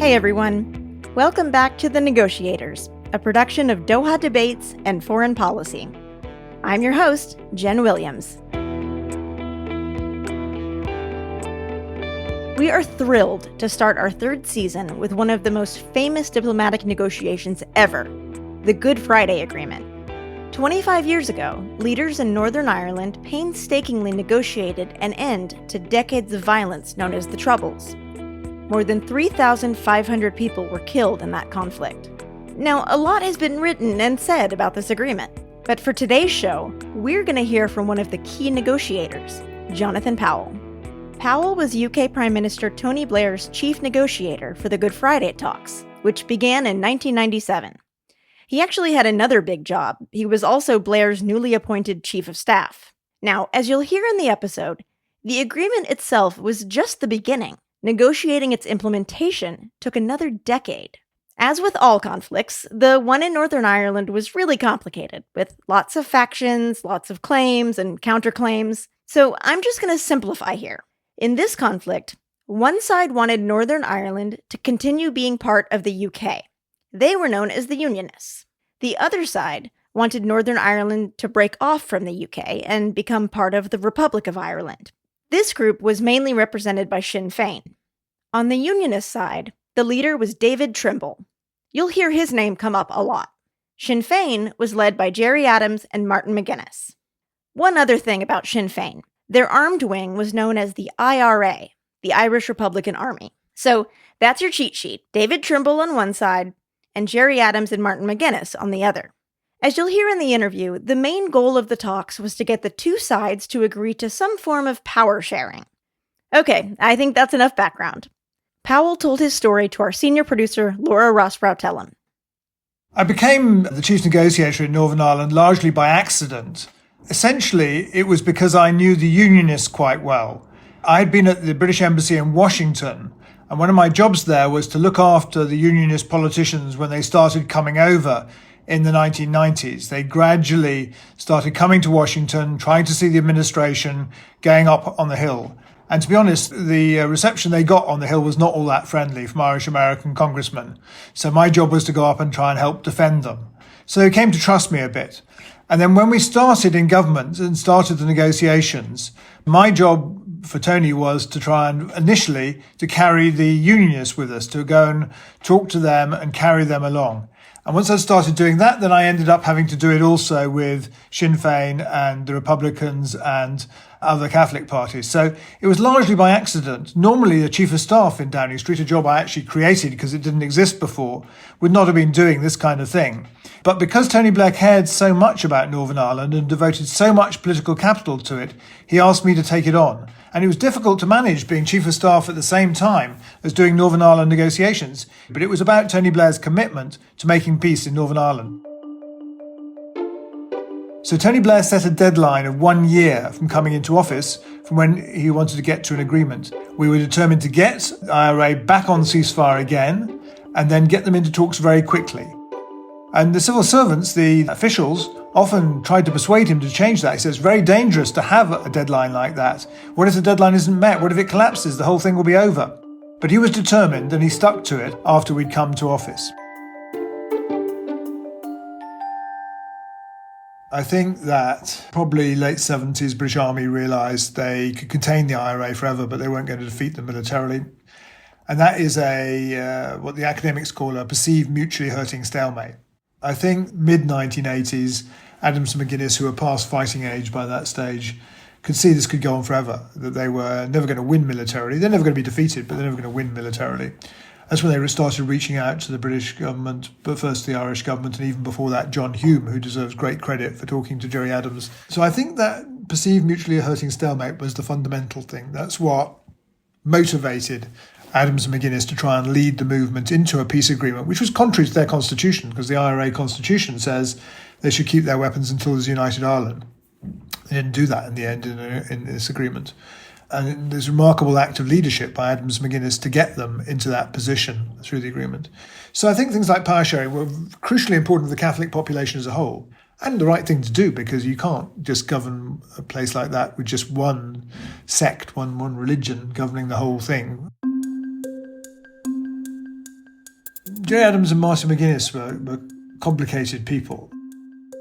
Hey everyone, welcome back to The Negotiators, a production of Doha Debates and Foreign Policy. I'm your host, Jen Williams. We are thrilled to start our third season with one of the most famous diplomatic negotiations ever, the Good Friday Agreement. 25 years ago, leaders in Northern Ireland painstakingly negotiated an end to decades of violence known as the Troubles. More than 3,500 people were killed in that conflict. Now, a lot has been written and said about this agreement, but for today's show, we're going to hear from one of the key negotiators, Jonathan Powell. Powell was UK Prime Minister Tony Blair's chief negotiator for the Good Friday talks, which began in 1997. He actually had another big job. He was also Blair's newly appointed chief of staff. Now, as you'll hear in the episode, the agreement itself was just the beginning. Negotiating its implementation took another decade. As with all conflicts, the one in Northern Ireland was really complicated, with lots of factions, lots of claims and counterclaims. So I'm just going to simplify here. In this conflict, one side wanted Northern Ireland to continue being part of the UK. They were known as the Unionists. The other side wanted Northern Ireland to break off from the UK and become part of the Republic of Ireland. This group was mainly represented by Sinn Féin. On the Unionist side, the leader was David Trimble. You'll hear his name come up a lot. Sinn Féin was led by Gerry Adams and Martin McGuinness. One other thing about Sinn Féin, their armed wing was known as the IRA, the Irish Republican Army. So that's your cheat sheet, David Trimble on one side and Gerry Adams and Martin McGuinness on the other. As you'll hear in the interview, the main goal of the talks was to get the two sides to agree to some form of power sharing. Okay, I think that's enough background. Powell told his story to our senior producer, Laura Rosbrow-Telem. I became the chief negotiator in Northern Ireland largely by accident. Essentially, it was because I knew the Unionists quite well. I had been at the British Embassy in Washington, and one of my jobs there was to look after the Unionist politicians when they started coming over in the 1990s. They gradually started coming to Washington, trying to see the administration, going up on the Hill. And to be honest, the reception they got on the Hill was not all that friendly from Irish American congressmen. So my job was to go up and try and help defend them. So they came to trust me a bit. And then when we started in government and started the negotiations, my job for Tony was to try and initially to carry the Unionists with us, to go and talk to them and carry them along. And once I started doing that, then I ended up having to do it also with Sinn Féin and the Republicans and other Catholic parties. So it was largely by accident. Normally, the chief of staff in Downing Street, a job I actually created because it didn't exist before, would not have been doing this kind of thing. But because Tony Blair cared so much about Northern Ireland and devoted so much political capital to it, he asked me to take it on. And it was difficult to manage being chief of staff at the same time as doing Northern Ireland negotiations. But it was about Tony Blair's commitment to making peace in Northern Ireland. So Tony Blair set a deadline of 1 year from coming into office from when he wanted to get to an agreement. We were determined to get the IRA back on ceasefire again and then get them into talks very quickly. And the civil servants, the officials, often tried to persuade him to change that. He said it's very dangerous to have a deadline like that. What if the deadline isn't met? What if it collapses? The whole thing will be over. But he was determined and he stuck to it after we'd come to office. I think that probably late 70s British Army realised they could contain the IRA forever, but they weren't going to defeat them militarily. And that is what the academics call a perceived mutually hurting stalemate. I think mid-1980s, Adams and McGuinness, who were past fighting age by that stage, could see this could go on forever, that they were never going to win militarily. They're never going to be defeated, but they're never going to win militarily. That's when they started reaching out to the British government, but first the Irish government, and even before that, John Hume, who deserves great credit for talking to Gerry Adams. So I think that perceived mutually hurting stalemate was the fundamental thing. That's what motivated Adams and McGuinness to try and lead the movement into a peace agreement, which was contrary to their constitution, because the IRA constitution says they should keep their weapons until there's a united Ireland. They didn't do that in the end in this agreement. And there's a remarkable act of leadership by Adams and McGuinness to get them into that position through the agreement. So I think things like power sharing were crucially important for the Catholic population as a whole, and the right thing to do, because you can't just govern a place like that with just one sect, one religion governing the whole thing. Gerry Adams and Martin McGuinness were complicated people.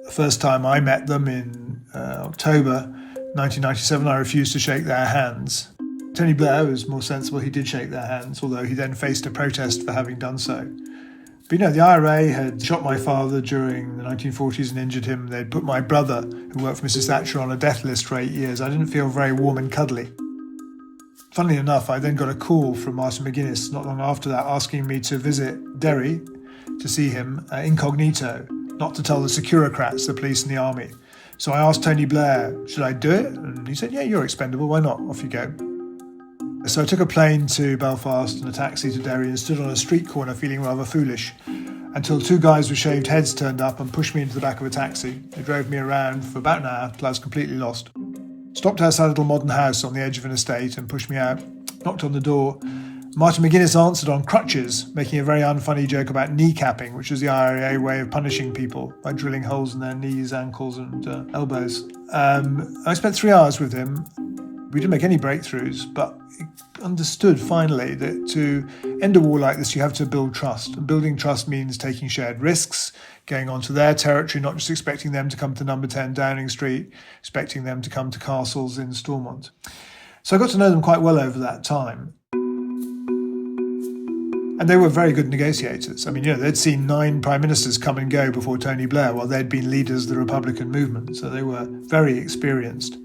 The first time I met them in October 1997, I refused to shake their hands. Tony Blair was more sensible. He did shake their hands, although he then faced a protest for having done so. But the IRA had shot my father during the 1940s and injured him. They'd put my brother, who worked for Mrs. Thatcher, on a death list for 8 years. I didn't feel very warm and cuddly. Funnily enough, I then got a call from Martin McGuinness not long after that asking me to visit Derry to see him incognito, not to tell the Securocrats, the police and the army. So I asked Tony Blair, should I do it? And he said, yeah, you're expendable, why not? Off you go. So I took a plane to Belfast and a taxi to Derry and stood on a street corner feeling rather foolish until two guys with shaved heads turned up and pushed me into the back of a taxi. They drove me around for about an hour till I was completely lost. Stopped outside a little modern house on the edge of an estate and pushed me out. Knocked on the door. Martin McGuinness answered on crutches, making a very unfunny joke about kneecapping, which was the IRA way of punishing people by drilling holes in their knees, ankles and elbows. I spent 3 hours with him. We didn't make any breakthroughs, but understood finally that to end a war like this, you have to build trust. And building trust means taking shared risks, going onto their territory, not just expecting them to come to number 10 Downing Street, expecting them to come to castles in Stormont. So I got to know them quite well over that time. And they were very good negotiators. I mean, they'd seen 9 prime ministers come and go before Tony Blair while they'd been leaders of the Republican movement. So they were very experienced.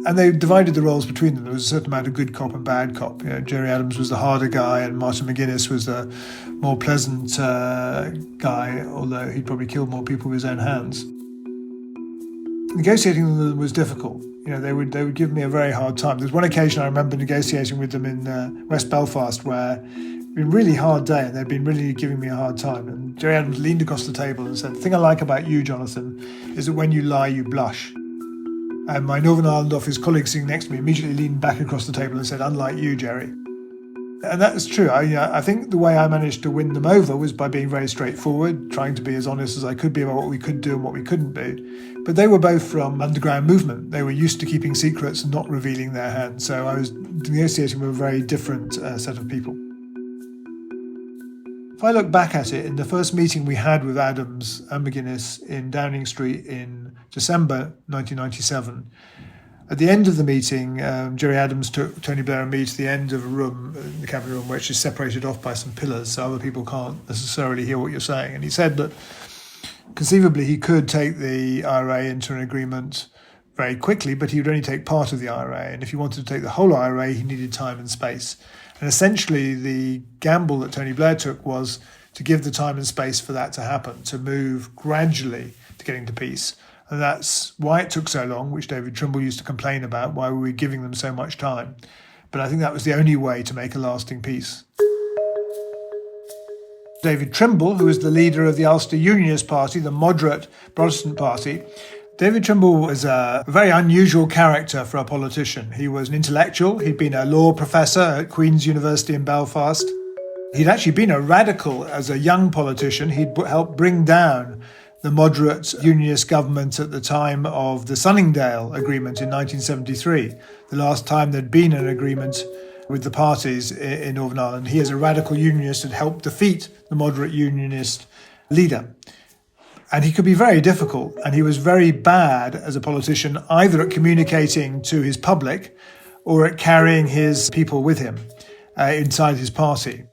And they divided the roles between them. There was a certain amount of good cop and bad cop. Gerry Adams was the harder guy and Martin McGuinness was the more pleasant guy, although he'd probably killed more people with his own hands. Negotiating with them was difficult. They would give me a very hard time. There's one occasion I remember negotiating with them in West Belfast where it'd been a really hard day and they'd been really giving me a hard time. And Gerry Adams leaned across the table and said, the thing I like about you, Jonathan, is that when you lie, you blush. And my Northern Ireland office colleague sitting next to me immediately leaned back across the table and said, unlike you, Gerry. And that's true. I think the way I managed to win them over was by being very straightforward, trying to be as honest as I could be about what we could do and what we couldn't do. But they were both from underground movement. They were used to keeping secrets and not revealing their hand. So I was negotiating with a very different set of people. If I look back at it, in the first meeting we had with Adams and McGuinness in Downing Street in December 1997, at the end of the meeting, Gerry Adams took Tony Blair and me to the end of a room, the cabinet room, which is separated off by some pillars so other people can't necessarily hear what you're saying. And he said that conceivably he could take the IRA into an agreement very quickly, but he would only take part of the IRA. And if he wanted to take the whole IRA, he needed time and space. And essentially the gamble that Tony Blair took was to give the time and space for that to happen, to move gradually to getting to peace. And that's why it took so long, which David Trimble used to complain about. Why were we giving them so much time? But I think that was the only way to make a lasting peace. David Trimble, who was the leader of the Ulster Unionist Party, the moderate Protestant party, David Trimble was a very unusual character for a politician. He was an intellectual. He'd been a law professor at Queen's University in Belfast. He'd actually been a radical as a young politician. He'd helped bring down the moderate unionist government at the time of the Sunningdale Agreement in 1973, the last time there'd been an agreement with the parties in Northern Ireland. He, as a radical unionist, had helped defeat the moderate unionist leader. And he could be very difficult, and he was very bad as a politician, either at communicating to his public or at carrying his people with him inside his party.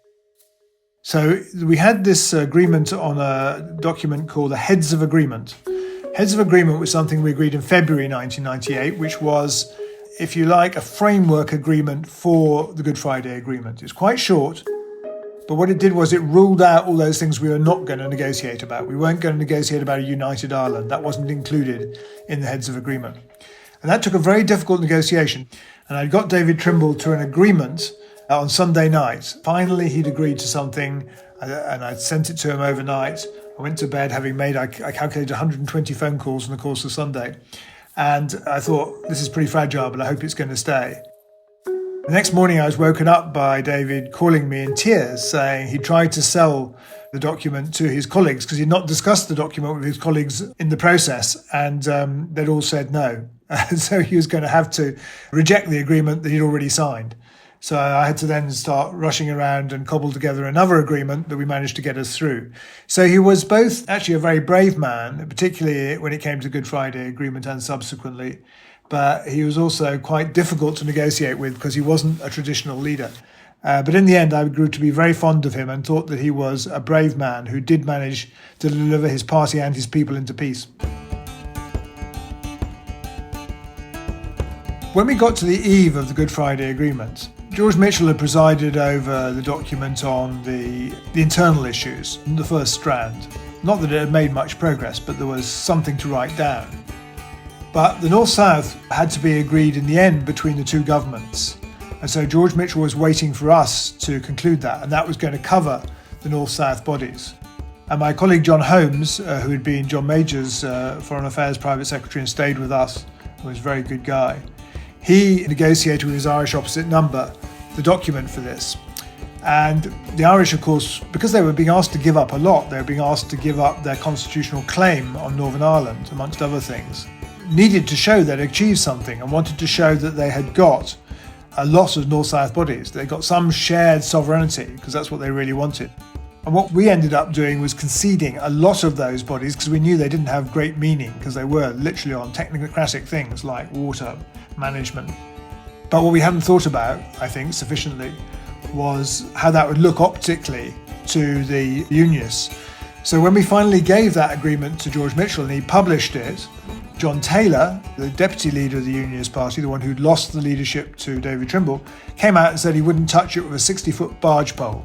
So we had this agreement on a document called the Heads of Agreement. Heads of Agreement was something we agreed in February 1998, which was, if you like, a framework agreement for the Good Friday Agreement. It's quite short, but what it did was it ruled out all those things we were not going to negotiate about. We weren't going to negotiate about a united Ireland. That wasn't included in the Heads of Agreement. And that took a very difficult negotiation. And I got David Trimble to an agreement on Sunday night. Finally, he'd agreed to something, and I'd sent it to him overnight. I went to bed having made, I calculated 120 phone calls in the course of Sunday. And I thought, this is pretty fragile, but I hope it's going to stay. The next morning, I was woken up by David calling me in tears, saying he tried to sell the document to his colleagues because he'd not discussed the document with his colleagues in the process, and they'd all said no. So he was going to have to reject the agreement that he'd already signed. So I had to then start rushing around and cobble together another agreement that we managed to get us through. So he was both actually a very brave man, particularly when it came to Good Friday Agreement and subsequently, but he was also quite difficult to negotiate with because he wasn't a traditional leader. But in the end, I grew to be very fond of him and thought that he was a brave man who did manage to deliver his party and his people into peace. When we got to the eve of the Good Friday Agreement, George Mitchell had presided over the document on the internal issues, the first strand. Not that it had made much progress, but there was something to write down. But the North-South had to be agreed in the end between the two governments. And so George Mitchell was waiting for us to conclude that, and that was going to cover the North-South bodies. And my colleague John Holmes, who had been John Major's Foreign Affairs Private Secretary and stayed with us, was a very good guy. He negotiated with his Irish opposite number the document for this. And the Irish, of course, because they were being asked to give up a lot, they were being asked to give up their constitutional claim on Northern Ireland, amongst other things, needed to show they'd achieved something and wanted to show that they had got a lot of North-South bodies. They got some shared sovereignty, because that's what they really wanted. And what we ended up doing was conceding a lot of those bodies because we knew they didn't have great meaning because they were literally on technocratic things like water management. But what we hadn't thought about, I think, sufficiently was how that would look optically to the Unionists. So when we finally gave that agreement to George Mitchell and he published it, John Taylor, the deputy leader of the Unionist Party, the one who'd lost the leadership to David Trimble, came out and said he wouldn't touch it with a 60-foot barge pole.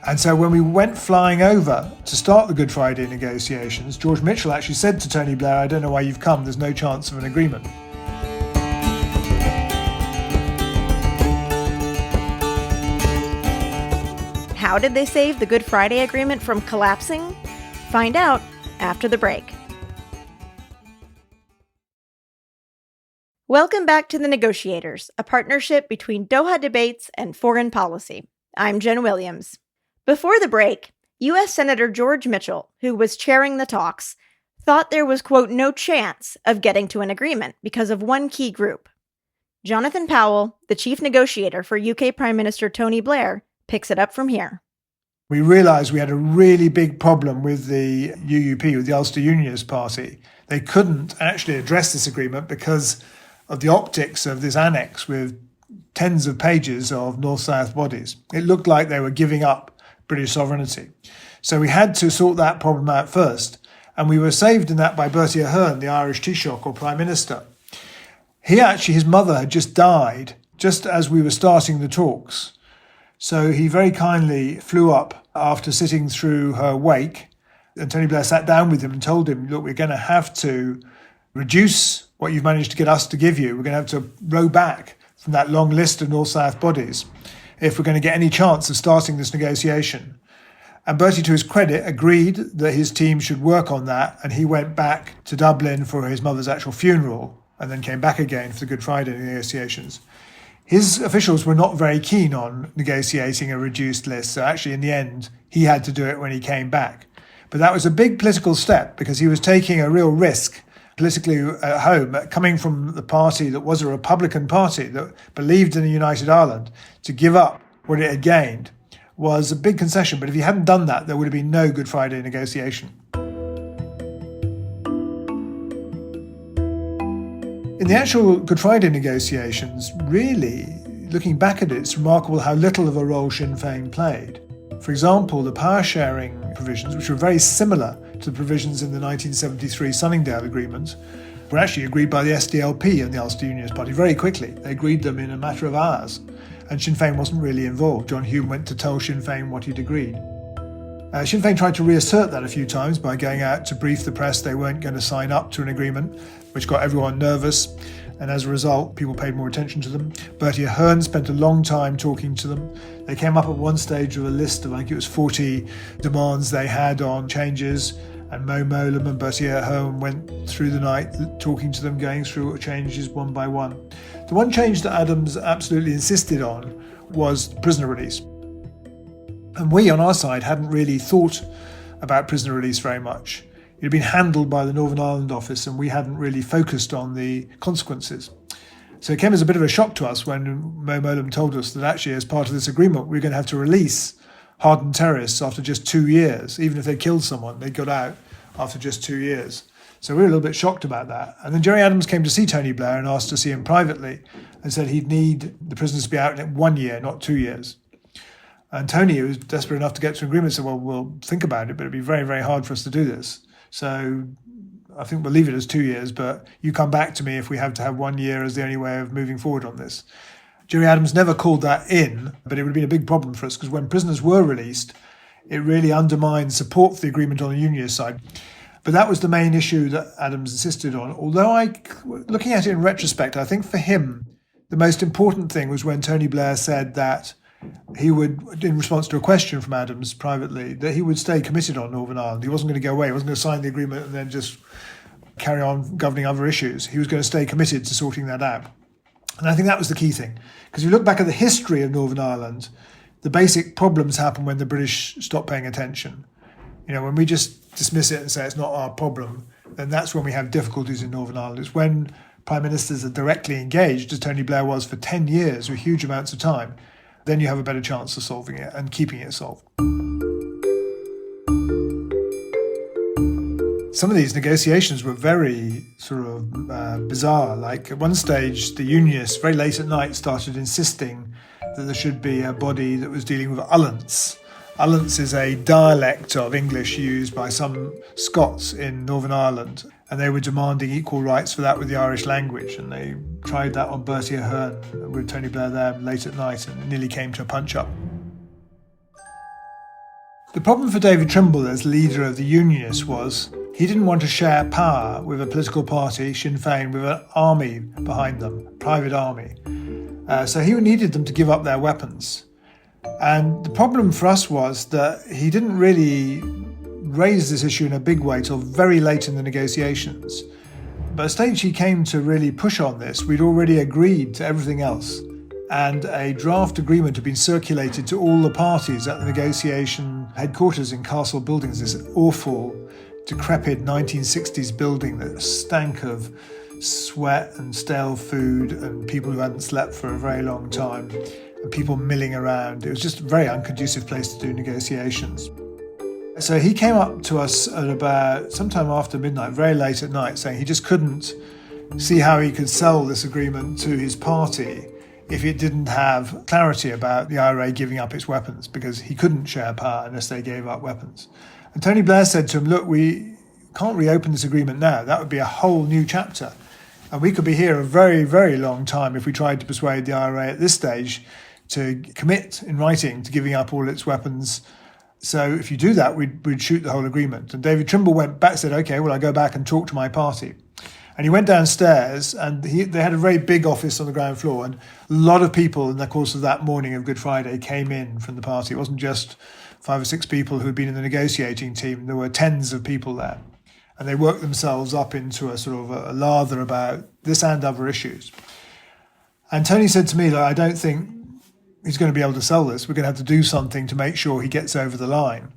And so when we went flying over to start the Good Friday negotiations, George Mitchell actually said to Tony Blair, "I don't know why you've come, there's no chance of an agreement." How did they save the Good Friday Agreement from collapsing? Find out after the break. Welcome back to The Negotiators, a partnership between Doha Debates and Foreign Policy. I'm Jen Williams. Before the break, U.S. Senator George Mitchell, who was chairing the talks, thought there was, quote, no chance of getting to an agreement because of one key group. Jonathan Powell, the chief negotiator for UK Prime Minister Tony Blair, picks it up from here. We realised we had a really big problem with the UUP, with the Ulster Unionist Party. They couldn't actually address this agreement because of the optics of this annex with tens of pages of North-South bodies. It looked like they were giving up British sovereignty. So we had to sort that problem out first. And we were saved in that by Bertie Ahern, the Irish Taoiseach or Prime Minister. His mother had just died just as we were starting the talks. So he very kindly flew up after sitting through her wake. And Tony Blair sat down with him and told him, look, we're going to have to reduce what you've managed to get us to give you. We're going to have to row back from that long list of North-South bodies if we're going to get any chance of starting this negotiation. And Bertie, to his credit, agreed that his team should work on that, and he went back to Dublin for his mother's actual funeral and then came back again for the Good Friday negotiations. His officials were not very keen on negotiating a reduced list, so actually in the end he had to do it when he came back. But that was a big political step because he was taking a real risk politically at home, coming from the party that was a Republican party that believed in a united Ireland. To give up what it had gained was a big concession. But if he hadn't done that, there would have been no Good Friday negotiation. In the actual Good Friday negotiations, really, looking back at it, it's remarkable how little of a role Sinn Féin played. For example, the power sharing provisions, which were very similar to the provisions in the 1973 Sunningdale Agreement, were actually agreed by the SDLP and the Ulster Unionist Party very quickly. They agreed them in a matter of hours, and Sinn Féin wasn't really involved. John Hume went to tell Sinn Féin what he'd agreed. Sinn Féin tried to reassert that a few times by going out to brief the press they weren't going to sign up to an agreement, which got everyone nervous, and as a result, people paid more attention to them. Bertie Ahern spent a long time talking to them. They came up at one stage with a list of, I think it was 40 demands they had on changes, and Mo Mowlam and Bertie Ahern went through the night talking to them, going through changes one by one. The one change that Adams absolutely insisted on was prisoner release. And we, on our side, hadn't really thought about prisoner release very much. It had been handled by the Northern Ireland Office, and we hadn't really focused on the consequences. So it came as a bit of a shock to us when Mo Mowlam told us that actually as part of this agreement we were going to have to release hardened terrorists after just 2 years. Even if they killed someone, they got out after just 2 years. So we were a little bit shocked about that. And then Gerry Adams came to see Tony Blair and asked to see him privately and said he'd need the prisoners to be out in 1 year, not 2 years. And Tony, who was desperate enough to get to an agreement, said, well, we'll think about it, but it'd be very, very hard for us to do this. So I think we'll leave it as 2 years, but you come back to me if we have to have 1 year as the only way of moving forward on this. Gerry Adams never called that in, but it would have been a big problem for us because when prisoners were released, it really undermined support for the agreement on the unionist side. But that was the main issue that Adams insisted on. Although looking at it in retrospect, I think for him, the most important thing was when Tony Blair said that he would, in response to a question from Adams privately, that he would stay committed on Northern Ireland. He wasn't going to go away. He wasn't going to sign the agreement and then just carry on governing other issues. He was going to stay committed to sorting that out. And I think that was the key thing. Because if you look back at the history of Northern Ireland, the basic problems happen when the British stop paying attention. You know, when we just dismiss it and say it's not our problem, then that's when we have difficulties in Northern Ireland. It's when prime ministers are directly engaged, as Tony Blair was for 10 years with huge amounts of time, then you have a better chance of solving it and keeping it solved. Some of these negotiations were very sort of bizarre. Like at one stage, the unionists, very late at night, started insisting that there should be a body that was dealing with ullants. Ullants is a dialect of English used by some Scots in Northern Ireland, and they were demanding equal rights for that with the Irish language. And they tried that on Bertie Ahern with Tony Blair there late at night, and it nearly came to a punch-up. The problem for David Trimble as leader of the Unionists was he didn't want to share power with a political party, Sinn Féin, with an army behind them, a private army. So he needed them to give up their weapons. And the problem for us was that he didn't really raise this issue in a big way till very late in the negotiations. But at a stage he came to really push on this, we'd already agreed to everything else. And a draft agreement had been circulated to all the parties at the negotiation headquarters in Castle Buildings, this awful, decrepit 1960s building that stank of sweat and stale food and people who hadn't slept for a very long time and people milling around. It was just a very unconducive place to do negotiations. So he came up to us at about sometime after midnight, very late at night, saying he just couldn't see how he could sell this agreement to his party if it didn't have clarity about the IRA giving up its weapons, because he couldn't share power unless they gave up weapons. And Tony Blair said to him, look, we can't reopen this agreement now. That would be a whole new chapter. And we could be here a very, very long time if we tried to persuade the IRA at this stage to commit in writing to giving up all its weapons. So if you do that, we'd shoot the whole agreement. And David Trimble went back and said, OK, well, I'll go back and talk to my party. And he went downstairs and they had a very big office on the ground floor. And a lot of people in the course of that morning of Good Friday came in from the party. It wasn't just 5 or 6 people who'd been in the negotiating team. There were tens of people there. And they worked themselves up into a sort of a lather about this and other issues. And Tony said to me, I don't think he's going to be able to sell this. We're going to have to do something to make sure he gets over the line.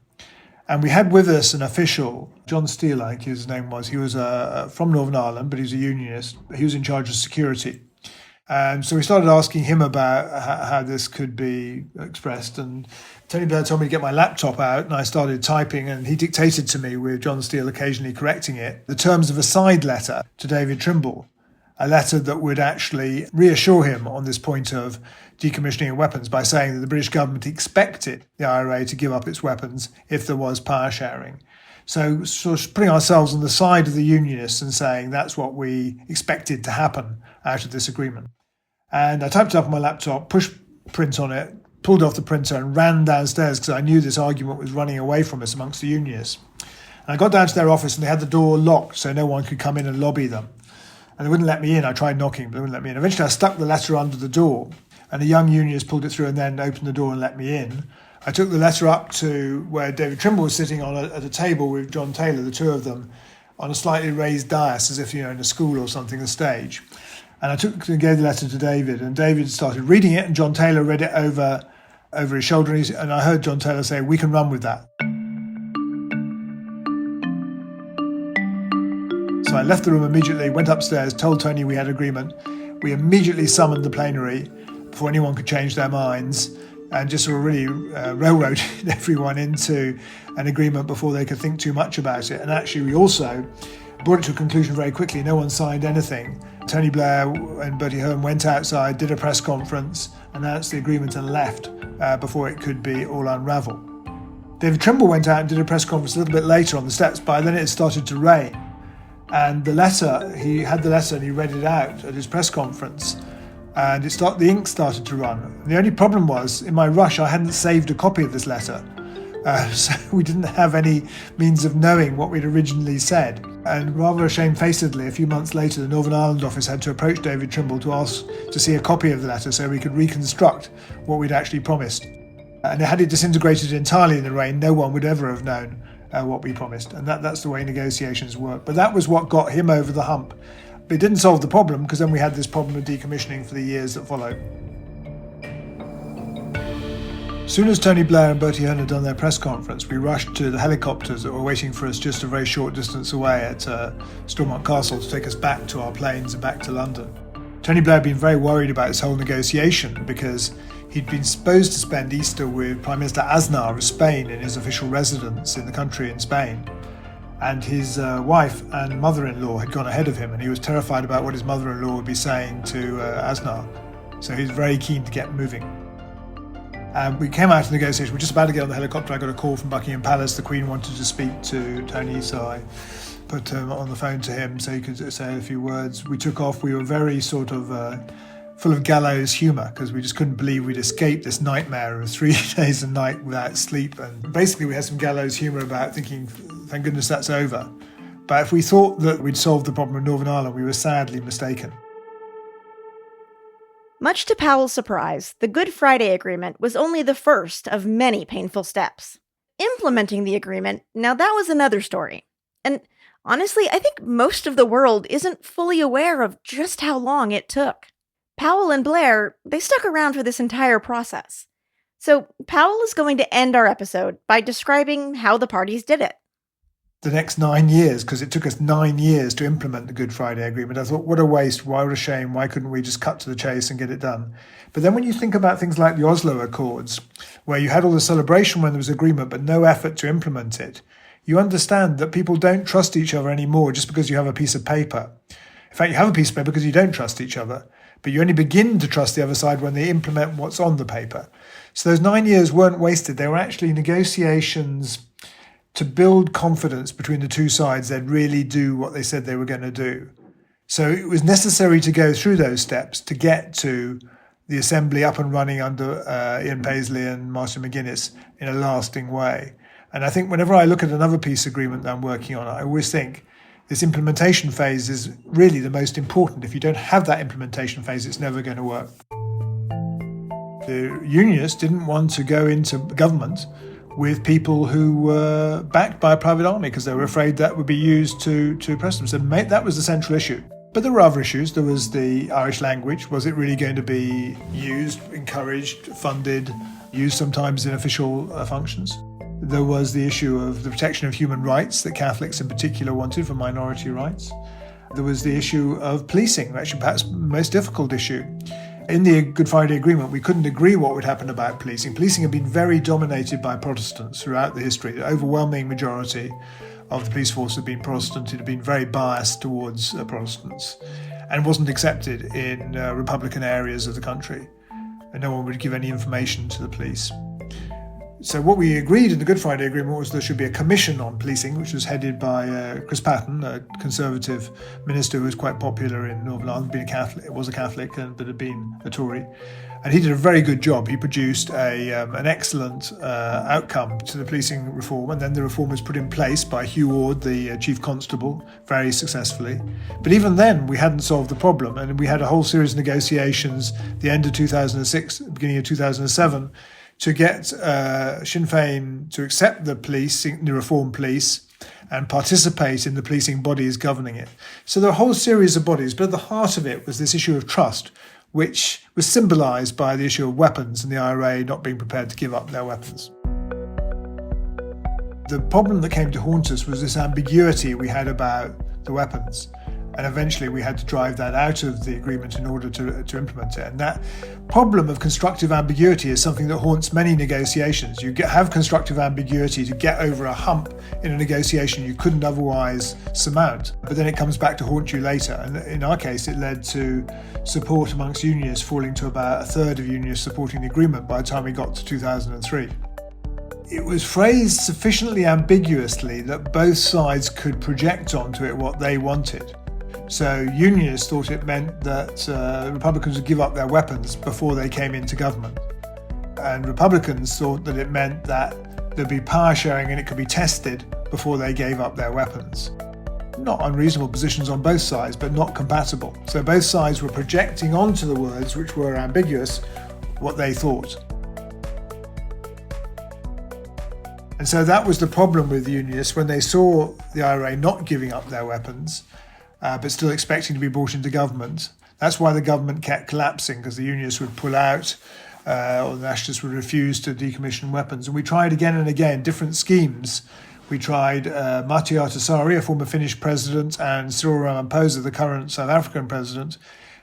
And we had with us an official, John Steele, I think his name was. He was from Northern Ireland, but he was a unionist. He was in charge of security. And so we started asking him about how this could be expressed. And Tony Blair told me to get my laptop out, and I started typing, and he dictated to me, with John Steele occasionally correcting it, the terms of a side letter to David Trimble, a letter that would actually reassure him on this point of decommissioning of weapons by saying that the British government expected the IRA to give up its weapons if there was power sharing. So sort of putting ourselves on the side of the unionists and saying that's what we expected to happen out of this agreement. And I typed it up on my laptop, pushed print on it, pulled off the printer and ran downstairs because I knew this argument was running away from us amongst the unionists. And I got down to their office and they had the door locked so no one could come in and lobby them. And they wouldn't let me in. I tried knocking, but they wouldn't let me in. Eventually I stuck the letter under the door and a young unionist pulled it through and then opened the door and let me in. I took the letter up to where David Trimble was sitting at a table with John Taylor, the two of them, on a slightly raised dais, as if, in a school or something, a stage. And I gave the letter to David, and David started reading it, and John Taylor read it over his shoulder, and I heard John Taylor say, "We can run with that." So I left the room immediately, went upstairs, told Tony we had agreement, We immediately summoned the plenary before anyone could change their minds, and just sort of really railroaded everyone into an agreement before they could think too much about it. And actually we also brought it to a conclusion very quickly. No one signed anything. Tony Blair and Bertie Ahern went outside, did a press conference, announced the agreement and left before it could be all unravelled. David Trimble went out and did a press conference a little bit later on the steps. By then it had started to rain. And he had the letter and he read it out at his press conference. And the ink started to run. The only problem was, in my rush, I hadn't saved a copy of this letter. So we didn't have any means of knowing what we'd originally said. And rather shamefacedly, a few months later, the Northern Ireland office had to approach David Trimble to ask to see a copy of the letter so we could reconstruct what we'd actually promised. And had it disintegrated entirely in the rain, no one would ever have known what we promised. And that's the way negotiations work. But that was what got him over the hump. But it didn't solve the problem, because then we had this problem of decommissioning for the years that followed. As soon as Tony Blair and Bertie Ahern had done their press conference, we rushed to the helicopters that were waiting for us just a very short distance away at Stormont Castle to take us back to our planes and back to London. Tony Blair had been very worried about this whole negotiation because he'd been supposed to spend Easter with Prime Minister Aznar of Spain in his official residence in the country in Spain. And his wife and mother-in-law had gone ahead of him, and he was terrified about what his mother-in-law would be saying to Aznar. So he was very keen to get moving. And we came out of the negotiation. We were just about to get on the helicopter. I got a call from Buckingham Palace. The Queen wanted to speak to Tony, so I put on the phone to him so he could say a few words. We took off. We were very sort of full of gallows humour, because we just couldn't believe we'd escaped this nightmare of 3 days and night without sleep. And basically we had some gallows humour about thinking, thank goodness that's over. But if we thought that we'd solved the problem in Northern Ireland, we were sadly mistaken. Much to Powell's surprise, the Good Friday Agreement was only the first of many painful steps. Implementing the agreement, now that was another story. And honestly, I think most of the world isn't fully aware of just how long it took. Powell and Blair, they stuck around for this entire process. So Powell is going to end our episode by describing how the parties did it. The next 9 years, because it took us 9 years to implement the Good Friday Agreement. I thought, what a waste, what a shame, why couldn't we just cut to the chase and get it done? But then when you think about things like the Oslo Accords, where you had all the celebration when there was agreement but no effort to implement it, you understand that people don't trust each other anymore just because you have a piece of paper. In fact, you have a piece of paper because you don't trust each other, but you only begin to trust the other side when they implement what's on the paper. So those 9 years weren't wasted. They were actually negotiations to build confidence between the two sides. They'd really do what they said they were going to do. So it was necessary to go through those steps to get to the assembly up and running under Ian Paisley and Martin McGuinness in a lasting way. And I think whenever I look at another peace agreement that I'm working on, I always think this implementation phase is really the most important. If you don't have that implementation phase, it's never going to work. The unionists didn't want to go into government with people who were backed by a private army because they were afraid that would be used to oppress them. So that was the central issue. But there were other issues. There was the Irish language. Was it really going to be used, encouraged, funded, used sometimes in official functions? There was the issue of the protection of human rights that Catholics in particular wanted for minority rights. There was the issue of policing, actually perhaps the most difficult issue. In the Good Friday Agreement, we couldn't agree what would happen about policing. Policing had been very dominated by Protestants throughout the history. The overwhelming majority of the police force had been Protestant. It had been very biased towards Protestants and wasn't accepted in Republican areas of the country. And no one would give any information to the police. So what we agreed in the Good Friday Agreement was there should be a commission on policing, which was headed by Chris Patten, a Conservative minister who was quite popular in Northern Ireland, was a Catholic, but had been a Tory. And he did a very good job. He produced an excellent outcome to the policing reform, and then the reform was put in place by Hugh Orde, the Chief Constable, very successfully. But even then, we hadn't solved the problem, and we had a whole series of negotiations the end of 2006, beginning of 2007, to get Sinn Féin to accept the reform police and participate in the policing bodies governing it. So there are a whole series of bodies, but at the heart of it was this issue of trust, which was symbolised by the issue of weapons and the IRA not being prepared to give up their weapons. The problem that came to haunt us was this ambiguity we had about the weapons. And eventually we had to drive that out of the agreement in order to implement it. And that problem of constructive ambiguity is something that haunts many negotiations. You have constructive ambiguity to get over a hump in a negotiation you couldn't otherwise surmount. But then it comes back to haunt you later. And in our case, it led to support amongst unionists falling to about a third of unionists supporting the agreement by the time we got to 2003. It was phrased sufficiently ambiguously that both sides could project onto it what they wanted. So unionists thought it meant that Republicans would give up their weapons before they came into government. And Republicans thought that it meant that there'd be power sharing and it could be tested before they gave up their weapons. Not unreasonable positions on both sides, but not compatible. So both sides were projecting onto the words, which were ambiguous, what they thought. And so that was the problem with the unionists when they saw the IRA not giving up their weapons, but still expecting to be brought into government. That's why the government kept collapsing, because the unionists would pull out, or the nationalists would refuse to decommission weapons. And we tried again and again different schemes. We tried Matti Ahtisaari, a former Finnish president, and Cyril Ramaphosa, the current South African president,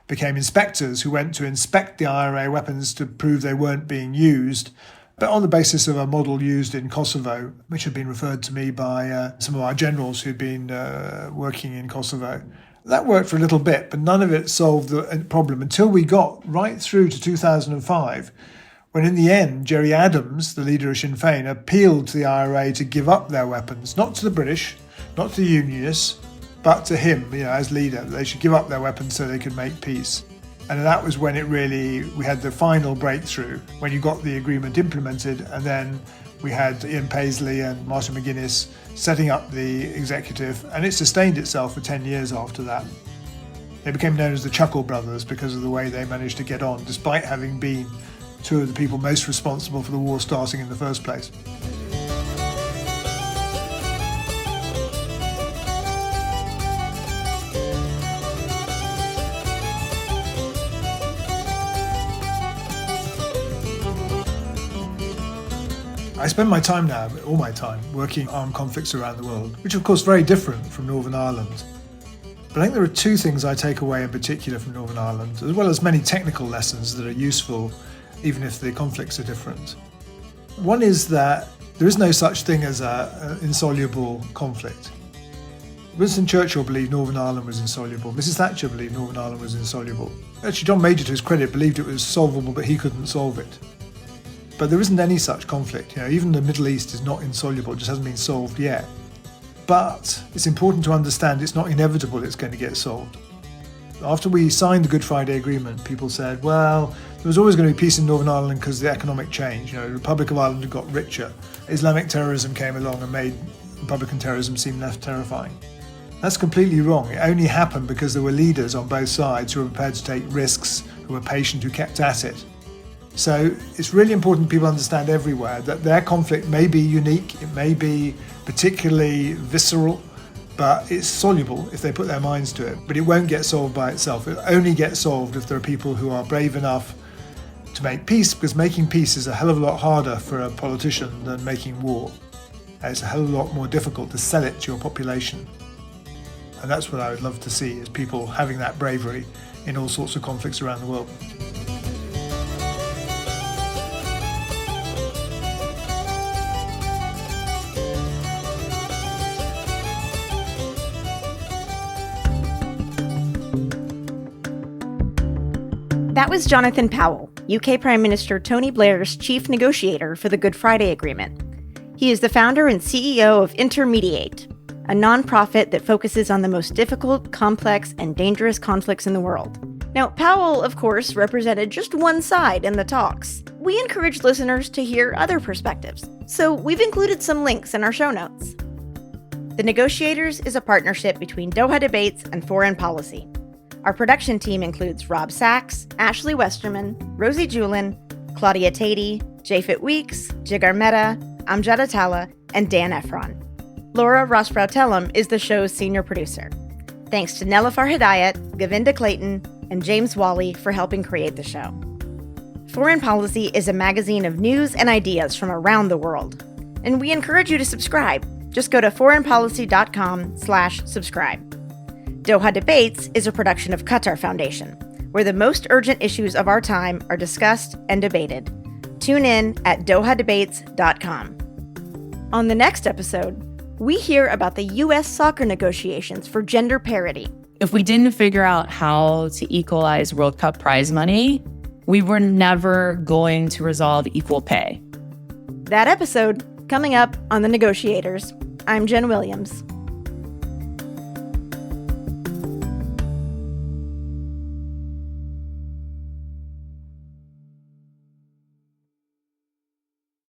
became inspectors who went to inspect the IRA weapons to prove they weren't being used, but on the basis of a model used in Kosovo, which had been referred to me by some of our generals who'd been working in Kosovo. That worked for a little bit, but none of it solved the problem until we got right through to 2005, when in the end, Gerry Adams, the leader of Sinn Féin, appealed to the IRA to give up their weapons, not to the British, not to the Unionists, but to him, as leader. They should give up their weapons so they could make peace. And that was when we had the final breakthrough, when you got the agreement implemented, and then we had Ian Paisley and Martin McGuinness setting up the executive, and it sustained itself for 10 years after that. They became known as the Chuckle Brothers because of the way they managed to get on, despite having been two of the people most responsible for the war starting in the first place. I spend my time now, all my time, working on conflicts around the world, which of course is very different from Northern Ireland. But I think there are two things I take away in particular from Northern Ireland, as well as many technical lessons that are useful, even if the conflicts are different. One is that there is no such thing as an insoluble conflict. Winston Churchill believed Northern Ireland was insoluble. Mrs. Thatcher believed Northern Ireland was insoluble. Actually, John Major, to his credit, believed it was solvable, but he couldn't solve it. But there isn't any such conflict. Even the Middle East is not insoluble, it just hasn't been solved yet. But it's important to understand it's not inevitable it's going to get solved. After we signed the Good Friday Agreement, people said, well, there was always going to be peace in Northern Ireland because of the economic change. The Republic of Ireland had got richer. Islamic terrorism came along and made Republican terrorism seem less terrifying. That's completely wrong. It only happened because there were leaders on both sides who were prepared to take risks, who were patient, who kept at it. So it's really important people understand everywhere that their conflict may be unique, it may be particularly visceral, but it's soluble if they put their minds to it. But it won't get solved by itself. It only gets solved if there are people who are brave enough to make peace, because making peace is a hell of a lot harder for a politician than making war. It's a hell of a lot more difficult to sell it to your population. And that's what I would love to see, is people having that bravery in all sorts of conflicts around the world. That was Jonathan Powell, UK Prime Minister Tony Blair's chief negotiator for the Good Friday Agreement. He is the founder and CEO of Inter Mediate, a nonprofit that focuses on the most difficult, complex, and dangerous conflicts in the world. Now, Powell, of course, represented just one side in the talks. We encourage listeners to hear other perspectives, so we've included some links in our show notes. The Negotiators is a partnership between Doha Debates and Foreign Policy. Our production team includes Rob Sachs, Ashley Westerman, Rosie Julin, Claudia Tatey, Japhet Weeks, Jigar Mehta, Amjad Atala, and Dan Efron. Laura Rosbrow-Telem is the show's senior producer. Thanks to Nelifar Hidayat, Govinda Clayton, and James Wally for helping create the show. Foreign Policy is a magazine of news and ideas from around the world, and we encourage you to subscribe. Just go to foreignpolicy.com/subscribe. Doha Debates is a production of Qatar Foundation, where the most urgent issues of our time are discussed and debated. Tune in at dohadebates.com. On the next episode, we hear about the U.S. soccer negotiations for gender parity. If we didn't figure out how to equalize World Cup prize money, we were never going to resolve equal pay. That episode coming up on The Negotiators. I'm Jen Williams.